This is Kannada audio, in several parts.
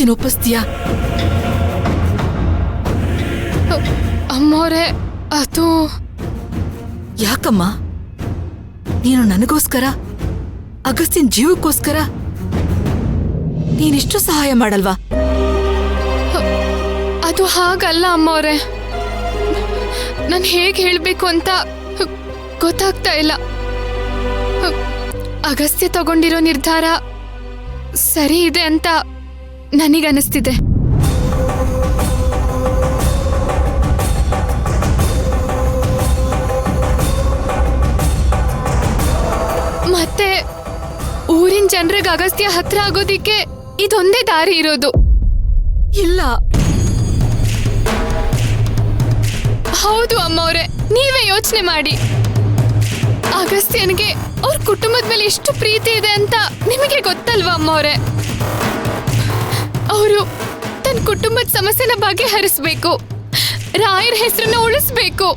ಅಗಸ್ತ್ಯನ ಒಪ್ಪಿಸ್ತೀಯಾ? ಅಮ್ಮೋರೆ, ಅದು ಯಾಕಮ್ಮ? ನೀನು ನನಗೋಸ್ಕರ, ಅಗಸ್ತ್ಯನ್ ಜೀವಕ್ಕೋಸ್ಕರ ನೀನಿಷ್ಟು ಸಹಾಯ ಮಾಡಲ್ವಾ? ಅದು ಹಾಗಲ್ಲ ಅಮ್ಮೋರೆ. ನಾನು ಹೇಗೆ ಹೇಳ್ಬೇಕು ಅಂತ ಗೊತ್ತಾಗ್ತಾ ಇಲ್ಲ. ಅಗಸ್ತ್ಯ ತಗೊಂಡಿರೋ ನಿರ್ಧಾರ ಸರಿ ಇದೆ ಅಂತ ನನಗನ್ನಿಸ್ತಿದೆ. ಮತ್ತೆ ಊರಿನ ಜನರಿಗೆ ಅಗಸ್ತ್ಯ ಹತ್ರ ಆಗೋದಿಕ್ಕೆ ಇದೊಂದೇ ದಾರಿ ಇರೋದು. ಇಲ್ಲ. ಹೌದು ಅಮ್ಮವ್ರೆ, ನೀವೇ ಯೋಚನೆ ಮಾಡಿ. ಅಗಸ್ತ್ಯನಿಗೆ ಅವ್ರ ಕುಟುಂಬದ ಮೇಲೆ ಎಷ್ಟು ಪ್ರೀತಿ ಇದೆ ಅಂತ ನಿಮಗೆ ಗೊತ್ತಲ್ವಾ ಅಮ್ಮವ್ರೆ? ಅವರು ತನ್ನ ಕುಟುಂಬದ ಸಮಸ್ಯೆನ ಬಗೆಹರಿಸ್ಬೇಕು, ರಾಯರ ಹೆಸರನ್ನ ಉಳಿಸ್ಬೇಕು,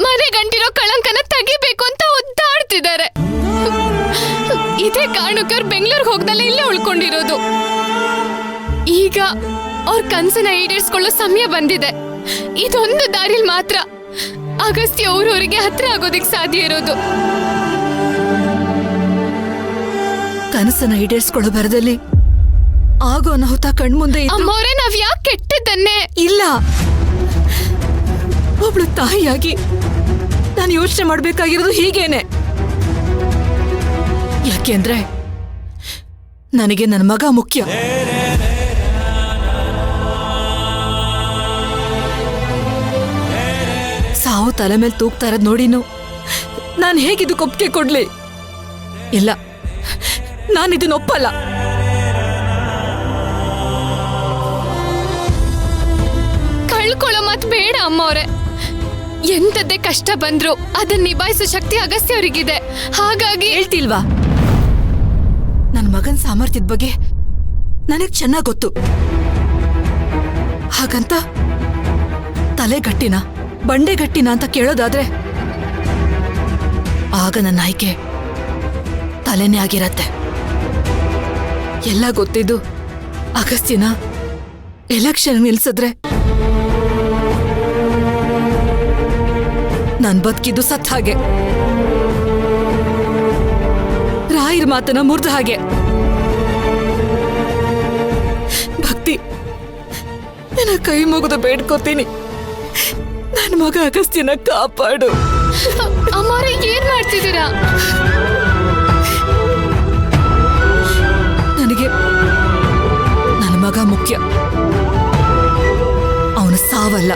ಮನೆ ಗಂಟಿರೋ ಕಳಂಕನ ತೆಗಿಬೇಕು ಅಂತ ಒದ್ದಾಡ್ತಿದ್ದಾರೆ. ಇದೇ ಕಾರಣಕ್ಕೆ ಅವ್ರು ಬೆಂಗಳೂರಿಗೆ ಹೋಗ್ದಲ್ಲೇ ಇಲ್ಲೇ ಉಳ್ಕೊಂಡಿರೋದು. ಈಗ ಅವ್ರ ಕನ್ಸನ್ನ ಈಡೇರಿಸ್ಕೊಳ್ಳೋ ಸಮಯ ಬಂದಿದೆ. ಇದೊಂದು ದಾರಿಲಿ ಮಾತ್ರ ಅಗಸ್ತ್ಯ ಊರವರಿಗೆ ಹತ್ರ ಆಗೋದಿಕ್ ಸಾಧ್ಯ ಇರೋದು. ಕನಸನ್ನ ಈಡೇರಿಸ್ಕೊಳ್ಳೋ ಬರದಲ್ಲಿ ಆಗೋ ಅನಾಹುತ ಕಣ್ಮುಂದೆ ಅಮ್ಮೋರೆ, ನಾವ್ ಯಾಕೆ ಕೆಟ್ಟದನ್ನೇ? ಇಲ್ಲ, ಒಬ್ಳು ತಾಯಿಯಾಗಿ ನಾನು ಯೋಚನೆ ಮಾಡ್ಬೇಕಾಗಿರೋದು ಹೀಗೇನೆ. ಯಾಕೆಂದ್ರೆ ನನಗೆ ನನ್ನ ಮಗ ಮುಖ್ಯ. ಸಾವು ತಲೆ ಮೇಲೆ ತೂಗ್ತಾ ಇರೋದ್ ನೋಡಿನು ನಾನು ಹೇಗಿದು ಒಪ್ಪಿಗೆ ಕೊಡ್ಲಿ? ಇಲ್ಲ, ನಾನಿದನ್ನ ಒಪ್ಪಲ್ಲ. ಕಳ್ಕೊಳ್ಳೋ ಮಾತು ಬೇಡ ಅಮ್ಮವ್ರೆ. ಎಂತದ್ದೇ ಕಷ್ಟ ಬಂದ್ರು ಅದನ್ನ ನಿಭಾಯಿಸೋ ಶಕ್ತಿ ಅಗಸ್ತ್ಯ ಅವರಿಗಿದೆ. ಹಾಗಾಗಿ ಹೇಳ್ತಿಲ್ವಾ, ನನ್ನ ಮಗನ ಸಾಮರ್ಥ್ಯದ ಬಗ್ಗೆ ನನಗ್ ಚೆನ್ನಾಗ್ ಗೊತ್ತು. ಹಾಗಂತ ತಲೆ ಗಟ್ಟಿನ ಬಂಡೆ ಗಟ್ಟಿನ ಅಂತ ಕೇಳೋದಾದ್ರೆ ಆಗ ನನ್ನ ಆಯ್ಕೆ ತಲೆನೇ ಆಗಿರತ್ತೆ. ಎಲ್ಲ ಗೊತ್ತಿದ್ದು ಅಗಸ್ತ್ಯನ ಎಲೆಕ್ಷನ್ ನಿಲ್ಸಿದ್ರೆ ನಾನ್ ಬದುಕಿದ್ದು ಸತ್ ಹಾಗೆ, ರಾಯರ್ ಮಾತನ್ನ ಮುರಿದ ಹಾಗೆ. ಭಕ್ತಿ, ನನ್ನ ಕೈ ಮುಗಿದು ಬೇಡ್ಕೋತೀನಿ, ನನ್ನ ಮಗ ಅಗಸ್ತ್ಯನ ಕಾಪಾಡು. ಅಮ್ಮವ್ರೆ, ಏನ್ ಮಾಡ್ತಿದ್ದೀರಾ? ನನಗೆ ನನ್ನ ಮಗ ಮುಖ್ಯ, ಅವನ ಸಾವಲ್ಲ.